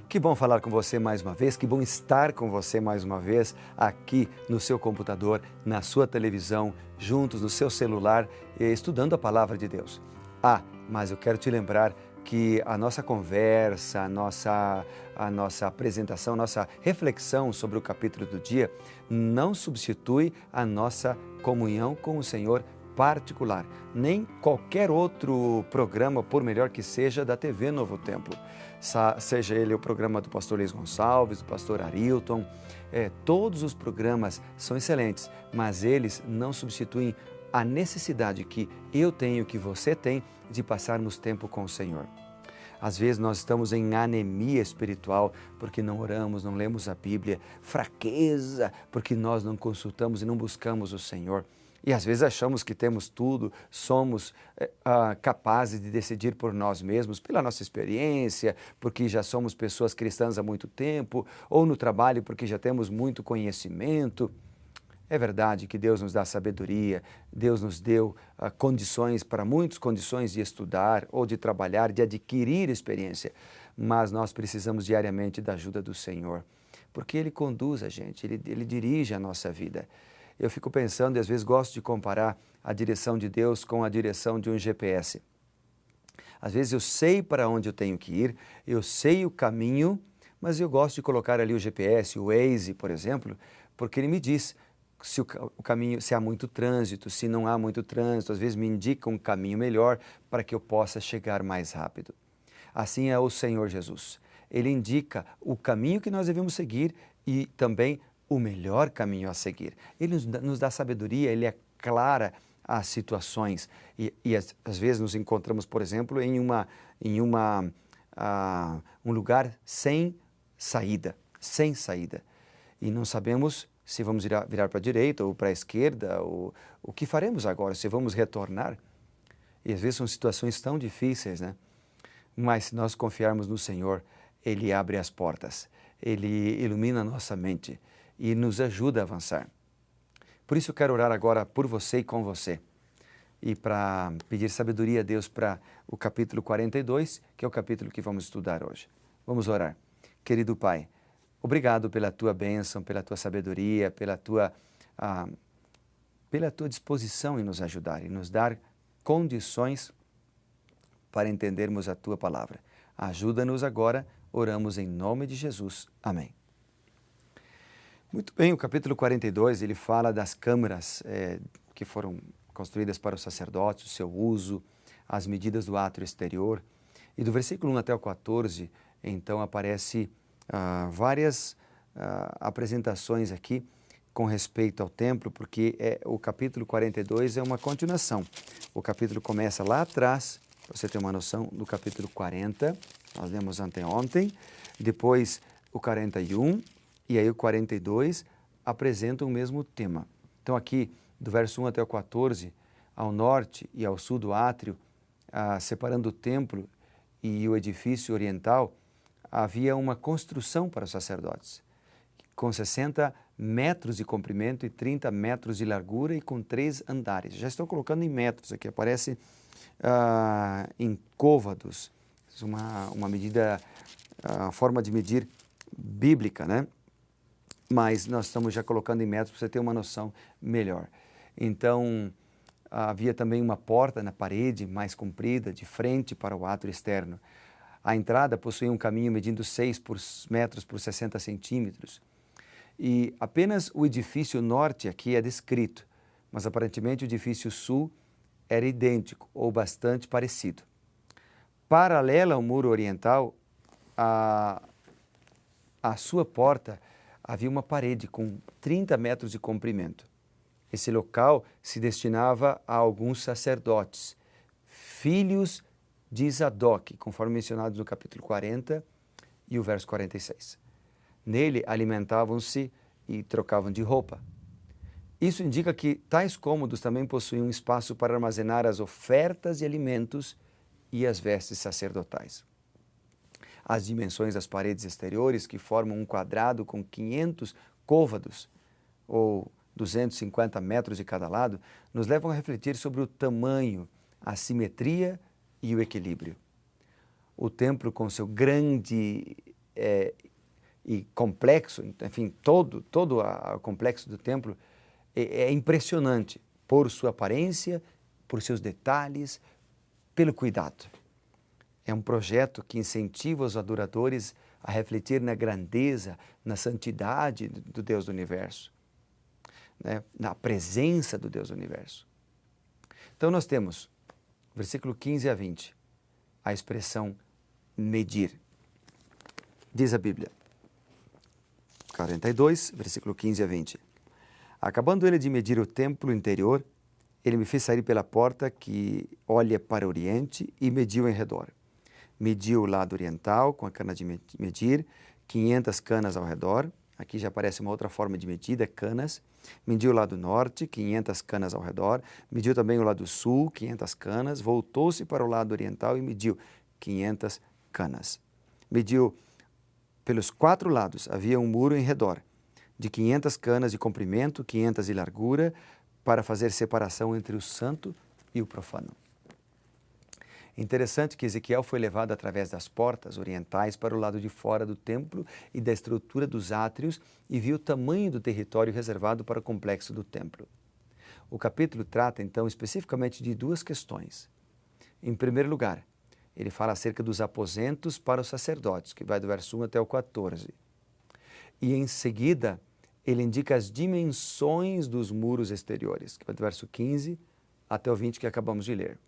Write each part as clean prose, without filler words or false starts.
Que bom falar com você mais uma vez, que bom estar com você mais uma vez aqui no seu computador, na sua televisão, juntos no seu celular, estudando a Palavra de Deus. Mas eu quero te lembrar que a nossa conversa, a nossa apresentação, a nossa reflexão sobre o capítulo do dia não substitui a nossa comunhão com o Senhor particular, nem qualquer outro programa, por melhor que seja, da TV Novo Tempo. Seja ele o programa do pastor Luiz Gonçalves, do pastor Arilton, todos os programas são excelentes, mas eles não substituem a necessidade que eu tenho, que você tem, de passarmos tempo com o Senhor. Às vezes nós estamos em anemia espiritual porque não oramos, não lemos a Bíblia, fraqueza porque nós não consultamos e não buscamos o Senhor. E às vezes achamos que temos tudo, somos capazes de decidir por nós mesmos, pela nossa experiência, porque já somos pessoas cristãs há muito tempo, ou no trabalho porque já temos muito conhecimento. É verdade que Deus nos dá sabedoria, Deus nos deu condições, para muitas condições de estudar ou de trabalhar, de adquirir experiência, mas nós precisamos diariamente da ajuda do Senhor, porque Ele conduz a gente, Ele dirige a nossa vida. Eu fico pensando e às vezes gosto de comparar a direção de Deus com a direção de um GPS. Às vezes eu sei para onde eu tenho que ir, eu sei o caminho, mas eu gosto de colocar ali o GPS, o Waze, por exemplo, porque ele me diz se o caminho, se há muito trânsito, se não há muito trânsito, às vezes me indica um caminho melhor para que eu possa chegar mais rápido. Assim é o Senhor Jesus. Ele indica o caminho que nós devemos seguir e também o melhor caminho a seguir. Ele nos dá sabedoria, Ele aclara as situações e às vezes nos encontramos, por exemplo, em um lugar sem saída, e não sabemos se vamos virar para a direita ou para a esquerda, ou o que faremos agora, se vamos retornar. E às vezes são situações tão difíceis, né? Mas se nós confiarmos no Senhor, Ele abre as portas, Ele ilumina a nossa mente e nos ajuda a avançar. Por isso eu quero orar agora por você e com você. E para pedir sabedoria a Deus para o capítulo 42, que é o capítulo que vamos estudar hoje. Vamos orar. Querido Pai, obrigado pela Tua bênção, pela Tua sabedoria, pela Tua disposição em nos ajudar e nos dar condições para entendermos a Tua palavra. Ajuda-nos agora, oramos em nome de Jesus. Amém. Muito bem, o capítulo 42, ele fala das câmaras que foram construídas para os sacerdotes, o seu uso, as medidas do átrio exterior. E do versículo 1 até o 14, então, aparece várias apresentações aqui com respeito ao templo, porque o capítulo 42 é uma continuação. O capítulo começa lá atrás, para você ter uma noção, do capítulo 40, nós lemos anteontem, depois o 41, e aí o 42 apresenta o mesmo tema. Então aqui, do verso 1 até o 14, ao norte e ao sul do átrio, separando o templo e o edifício oriental, havia uma construção para os sacerdotes, com 60 metros de comprimento e 30 metros de largura e com 3 andares. Já estou colocando em metros aqui, aparece em côvados, uma medida, forma de medir bíblica, né? Mas nós estamos já colocando em metros para você ter uma noção melhor. Então, havia também uma porta na parede mais comprida, de frente para o átrio externo. A entrada possuía um caminho medindo 6 metros por 60 centímetros. E apenas o edifício norte aqui é descrito, mas aparentemente o edifício sul era idêntico ou bastante parecido. Paralela ao muro oriental, a sua porta havia uma parede com 30 metros de comprimento. Esse local se destinava a alguns sacerdotes, filhos de Zadok, conforme mencionado no capítulo 40 e o verso 46. Nele alimentavam-se e trocavam de roupa. Isso indica que tais cômodos também possuíam um espaço para armazenar as ofertas de alimentos e as vestes sacerdotais. As dimensões das paredes exteriores, que formam um quadrado com 500 côvados, ou 250 metros de cada lado, nos levam a refletir sobre o tamanho, a simetria e o equilíbrio. O templo, com seu grande e complexo, enfim, todo o complexo do templo é impressionante por sua aparência, por seus detalhes, pelo cuidado. É um projeto que incentiva os adoradores a refletir na grandeza, na santidade do Deus do Universo, né? Na presença do Deus do Universo. Então nós temos, versículo 15 a 20, a expressão medir. Diz a Bíblia, 42, versículo 15 a 20. Acabando ele de medir o templo interior, ele me fez sair pela porta que olha para o oriente e mediu em redor. Mediu o lado oriental com a cana de medir, 500 canas ao redor. Aqui já aparece uma outra forma de medida, canas. Mediu o lado norte, 500 canas ao redor. Mediu também o lado sul, 500 canas. Voltou-se para o lado oriental e mediu 500 canas. Mediu pelos 4 lados, havia um muro em redor, de 500 canas de comprimento, 500 de largura, para fazer separação entre o santo e o profano. Interessante que Ezequiel foi levado através das portas orientais para o lado de fora do templo e da estrutura dos átrios e viu o tamanho do território reservado para o complexo do templo. O capítulo trata, então, especificamente de 2 questões. Em primeiro lugar, ele fala acerca dos aposentos para os sacerdotes, que vai do verso 1 até o 14. E em seguida, ele indica as dimensões dos muros exteriores, que vai do verso 15 até o 20 que acabamos de ler.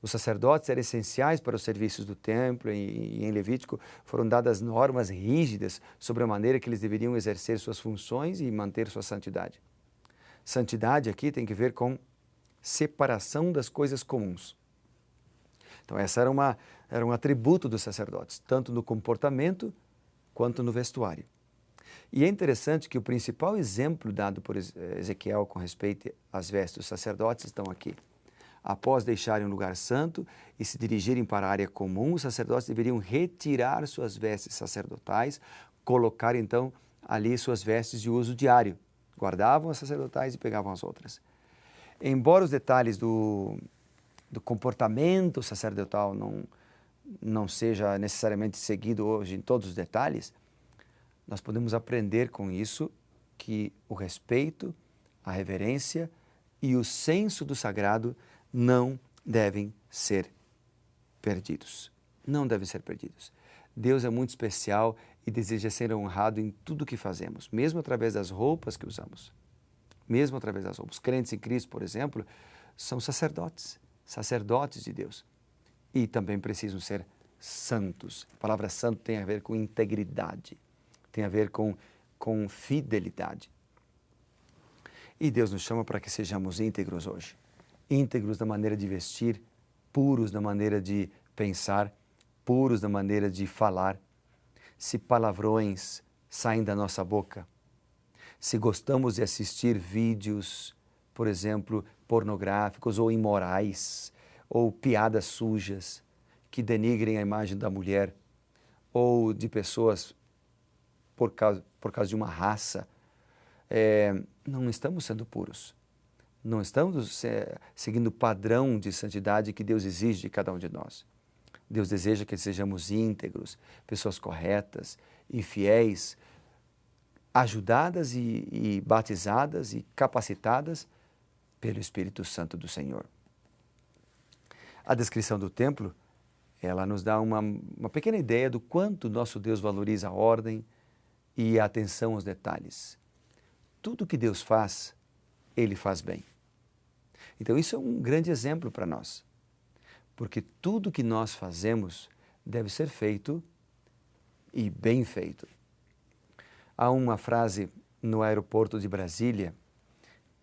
Os sacerdotes eram essenciais para os serviços do templo e em Levítico foram dadas normas rígidas sobre a maneira que eles deveriam exercer suas funções e manter sua santidade. Santidade aqui tem que ver com separação das coisas comuns. Então essa era um atributo dos sacerdotes, tanto no comportamento quanto no vestuário. E é interessante que o principal exemplo dado por Ezequiel com respeito às vestes dos sacerdotes estão aqui. Após deixarem um lugar santo e se dirigirem para a área comum, os sacerdotes deveriam retirar suas vestes sacerdotais, colocar então ali suas vestes de uso diário. Guardavam as sacerdotais e pegavam as outras. Embora os detalhes do comportamento sacerdotal não seja necessariamente seguido hoje em todos os detalhes, nós podemos aprender com isso que o respeito, a reverência e o senso do sagrado não devem ser perdidos. Não devem ser perdidos. Deus é muito especial e deseja ser honrado em tudo o que fazemos, mesmo através das roupas que usamos. Mesmo através das roupas. Os crentes em Cristo, por exemplo, são sacerdotes de Deus. E também precisam ser santos. A palavra santo tem a ver com integridade, tem a ver com fidelidade. E Deus nos chama para que sejamos íntegros hoje. Íntegros na maneira de vestir, puros na maneira de pensar, puros na maneira de falar. Se palavrões saem da nossa boca, se gostamos de assistir vídeos, por exemplo, pornográficos ou imorais, ou piadas sujas que denigrem a imagem da mulher, ou de pessoas por causa de uma raça, não estamos sendo puros. Não estamos seguindo o padrão de santidade que Deus exige de cada um de nós. Deus deseja que sejamos íntegros, pessoas corretas e fiéis, ajudadas e batizadas e capacitadas pelo Espírito Santo do Senhor. A descrição do templo, ela nos dá uma pequena ideia do quanto nosso Deus valoriza a ordem e a atenção aos detalhes. Tudo que Deus faz, Ele faz bem. Então isso é um grande exemplo para nós, porque tudo que nós fazemos deve ser feito e bem feito. Há uma frase no aeroporto de Brasília,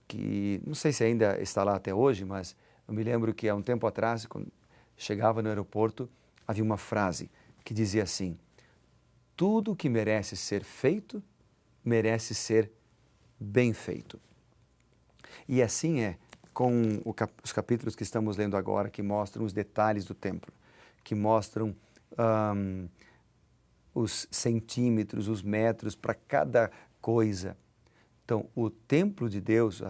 que não sei se ainda está lá até hoje, mas eu me lembro que há um tempo atrás, quando chegava no aeroporto, havia uma frase que dizia assim: tudo que merece ser feito, merece ser bem feito. E assim é com os capítulos que estamos lendo agora, que mostram os detalhes do templo, que mostram os centímetros, os metros para cada coisa. Então, o templo de Deus,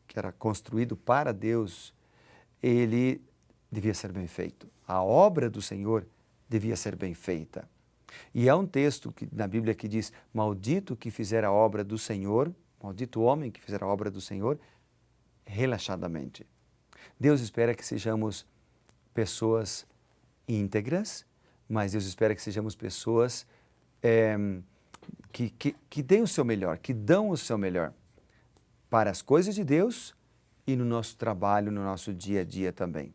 que era construído para Deus, ele devia ser bem feito. A obra do Senhor devia ser bem feita. E há um texto na Bíblia que diz: maldito que fizer a obra do Senhor, maldito o homem que fizer a obra do Senhor relaxadamente. Deus espera que sejamos pessoas íntegras, mas Deus espera que sejamos pessoas que deem o seu melhor, que dão o seu melhor para as coisas de Deus e no nosso trabalho, no nosso dia a dia também.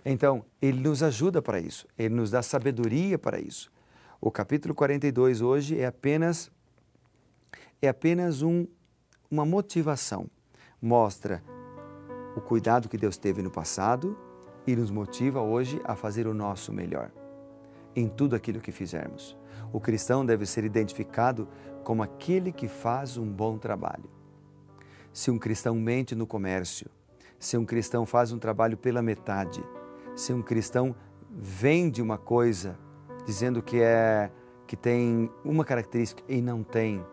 Então, Ele nos ajuda para isso, Ele nos dá sabedoria para isso. O capítulo 42 hoje é apenas uma motivação. Mostra o cuidado que Deus teve no passado e nos motiva hoje a fazer o nosso melhor em tudo aquilo que fizermos. O cristão deve ser identificado como aquele que faz um bom trabalho. Se um cristão mente no comércio, se um cristão faz um trabalho pela metade, se um cristão vende uma coisa dizendo que tem uma característica e não tem,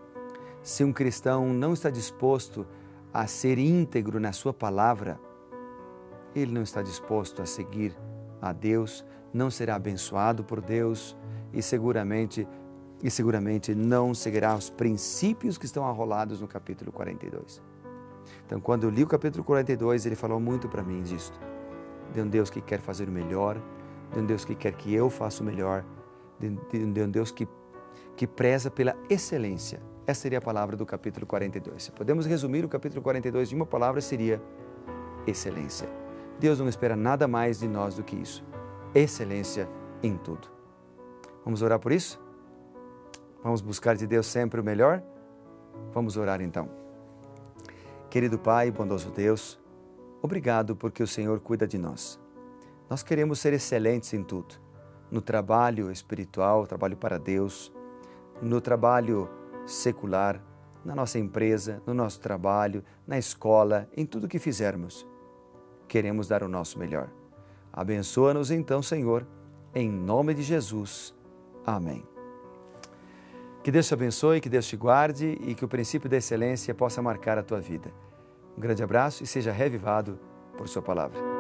se um cristão não está disposto a ser íntegro na sua palavra, ele não está disposto a seguir a Deus, não será abençoado por Deus e seguramente não seguirá os princípios que estão arrolados no capítulo 42. Então, quando eu li o capítulo 42, ele falou muito para mim disto. De um Deus que quer fazer o melhor, de um Deus que quer que eu faça o melhor, de um Deus que preza pela excelência. Essa seria a palavra do capítulo 42. Se podemos resumir o capítulo 42 de uma palavra, seria excelência. Deus não espera nada mais de nós do que isso. Excelência em tudo. Vamos orar por isso? Vamos buscar de Deus sempre o melhor? Vamos orar então. Querido Pai, bondoso Deus, obrigado porque o Senhor cuida de nós. Nós queremos ser excelentes em tudo. No trabalho espiritual, trabalho para Deus, no trabalho secular, na nossa empresa, no nosso trabalho, na escola, em tudo que fizermos. Queremos dar o nosso melhor. Abençoa-nos então, Senhor, em nome de Jesus. Amém. Que Deus te abençoe, que Deus te guarde e que o princípio da excelência possa marcar a tua vida. Um grande abraço e seja revivado por sua palavra.